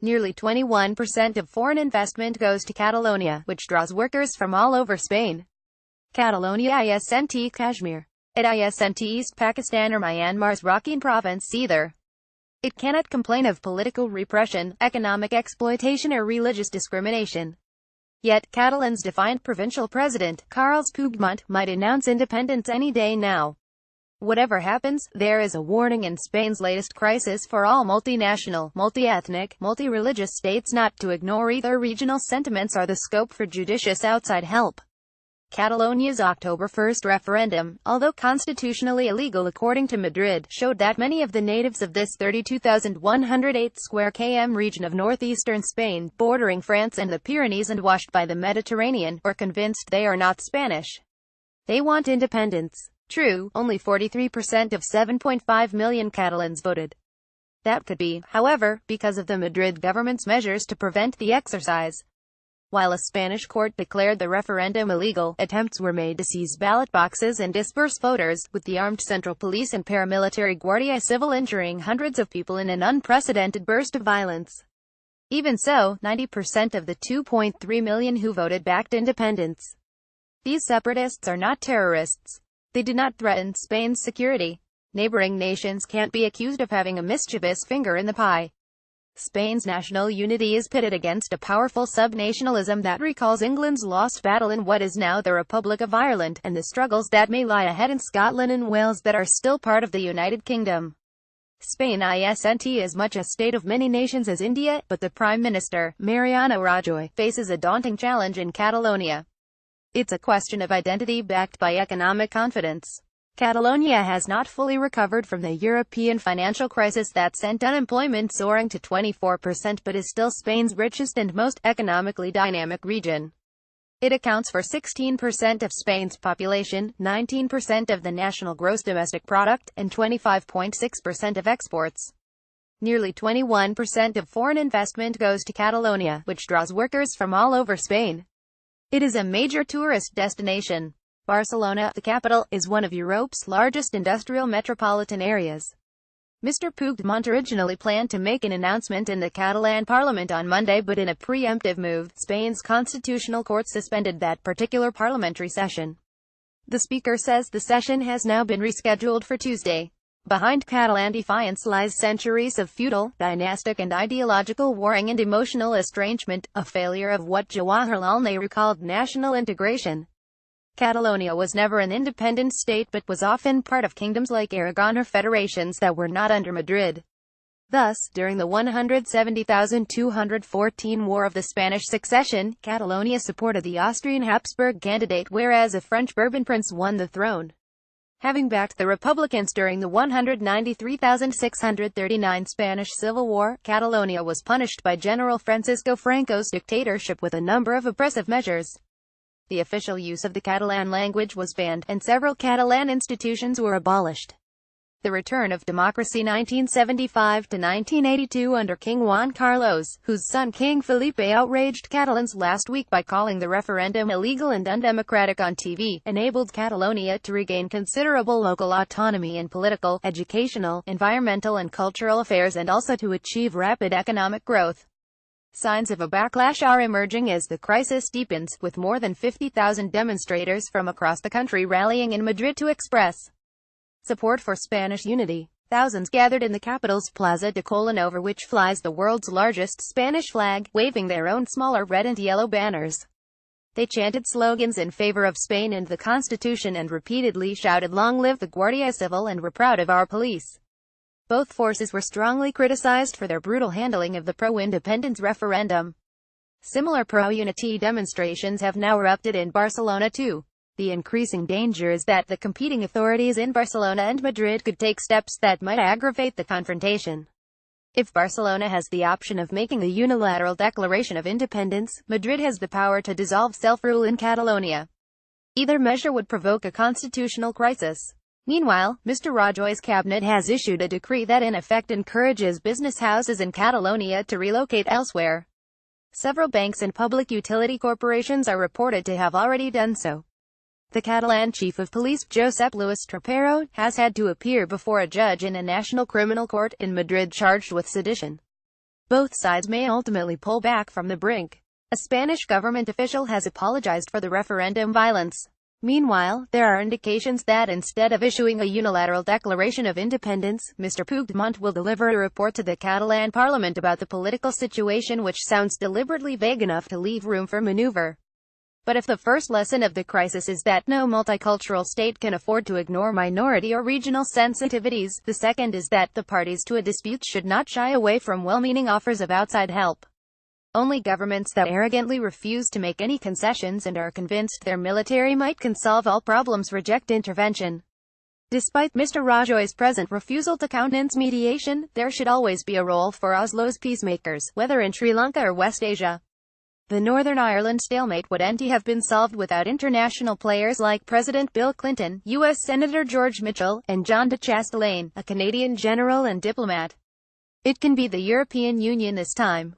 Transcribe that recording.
Nearly 21% of foreign investment goes to Catalonia, which draws workers from all over Spain. Catalonia isn't Kashmir. It isn't East Pakistan or Myanmar's Rakhine province either. It cannot complain of political repression, economic exploitation or religious discrimination. Yet, Catalan's defiant provincial president, Carles Puigdemont, might announce independence any day now. Whatever happens, there is a warning in Spain's latest crisis for all multinational, multi-ethnic, multi-religious states not to ignore either regional sentiments or the scope for judicious outside help. Catalonia's October 1 referendum, although constitutionally illegal according to Madrid, showed that many of the natives of this 32,108 square km region of northeastern Spain, bordering France and the Pyrenees and washed by the Mediterranean, were convinced they are not Spanish. They want independence. True, only 43% of 7.5 million Catalans voted. That could be, however, because of the Madrid government's measures to prevent the exercise. While a Spanish court declared the referendum illegal, attempts were made to seize ballot boxes and disperse voters, with the armed Central Police and paramilitary Guardia Civil injuring hundreds of people in an unprecedented burst of violence. Even so, 90% of the 2.3 million who voted backed independence. These separatists are not terrorists. They do not threaten Spain's security. Neighboring nations can't be accused of having a mischievous finger in the pie. Spain's national unity is pitted against a powerful subnationalism that recalls England's lost battle in what is now the Republic of Ireland, and the struggles that may lie ahead in Scotland and Wales that are still part of the United Kingdom. Spain isn't as much a state of many nations as India, but the Prime Minister, Mariano Rajoy, faces a daunting challenge in Catalonia. It's a question of identity backed by economic confidence. Catalonia has not fully recovered from the European financial crisis that sent unemployment soaring to 24% but is still Spain's richest and most economically dynamic region. It accounts for 16% of Spain's population, 19% of the national gross domestic product, and 25.6% of exports. Nearly 21% of foreign investment goes to Catalonia, which draws workers from all over Spain. It is a major tourist destination. Barcelona, the capital, is one of Europe's largest industrial metropolitan areas. Mr. Puigdemont originally planned to make an announcement in the Catalan parliament on Monday, but in a preemptive move, Spain's constitutional court suspended that particular parliamentary session. The speaker says the session has now been rescheduled for Tuesday. Behind Catalan defiance lies centuries of feudal, dynastic and ideological warring and emotional estrangement, a failure of what Jawaharlal Nehru called national integration. Catalonia was never an independent state but was often part of kingdoms like Aragon or federations that were not under Madrid. Thus, during the 170,214 War of the Spanish Succession, Catalonia supported the Austrian Habsburg candidate, whereas a French Bourbon prince won the throne. Having backed the Republicans during the 193,639 Spanish Civil War, Catalonia was punished by General Francisco Franco's dictatorship with a number of oppressive measures. The official use of the Catalan language was banned, and several Catalan institutions were abolished. The return of democracy 1975 to 1982 under King Juan Carlos, whose son King Felipe outraged Catalans last week by calling the referendum illegal and undemocratic on TV, enabled Catalonia to regain considerable local autonomy in political, educational, environmental and cultural affairs and also to achieve rapid economic growth. Signs of a backlash are emerging as the crisis deepens, with more than 50,000 demonstrators from across the country rallying in Madrid to express support for Spanish unity. Thousands gathered in the capital's Plaza de Colón, over which flies the world's largest Spanish flag, waving their own smaller red and yellow banners. They chanted slogans in favor of Spain and the Constitution and repeatedly shouted, "Long live the Guardia Civil," and "We're proud of our police." Both forces were strongly criticized for their brutal handling of the pro-independence referendum. Similar pro-unity demonstrations have now erupted in Barcelona too. The increasing danger is that the competing authorities in Barcelona and Madrid could take steps that might aggravate the confrontation. If Barcelona has the option of making a unilateral declaration of independence, Madrid has the power to dissolve self-rule in Catalonia. Either measure would provoke a constitutional crisis. Meanwhile, Mr. Rajoy's cabinet has issued a decree that in effect encourages business houses in Catalonia to relocate elsewhere. Several banks and public utility corporations are reported to have already done so. The Catalan chief of police, Josep Luis Trapero, has had to appear before a judge in a national criminal court in Madrid charged with sedition. Both sides may ultimately pull back from the brink. A Spanish government official has apologized for the referendum violence. Meanwhile, there are indications that instead of issuing a unilateral declaration of independence, Mr. Puigdemont will deliver a report to the Catalan parliament about the political situation, which sounds deliberately vague enough to leave room for maneuver. But if the first lesson of the crisis is that no multicultural state can afford to ignore minority or regional sensitivities, the second is that the parties to a dispute should not shy away from well-meaning offers of outside help. Only governments that arrogantly refuse to make any concessions and are convinced their military might can solve all problems reject intervention. Despite Mr. Rajoy's present refusal to countenance mediation, there should always be a role for Oslo's peacemakers, whether in Sri Lanka or West Asia. The Northern Ireland stalemate would have been solved without international players like President Bill Clinton, U.S. Senator George Mitchell, and John de Chastelain, a Canadian general and diplomat. It can be the European Union this time.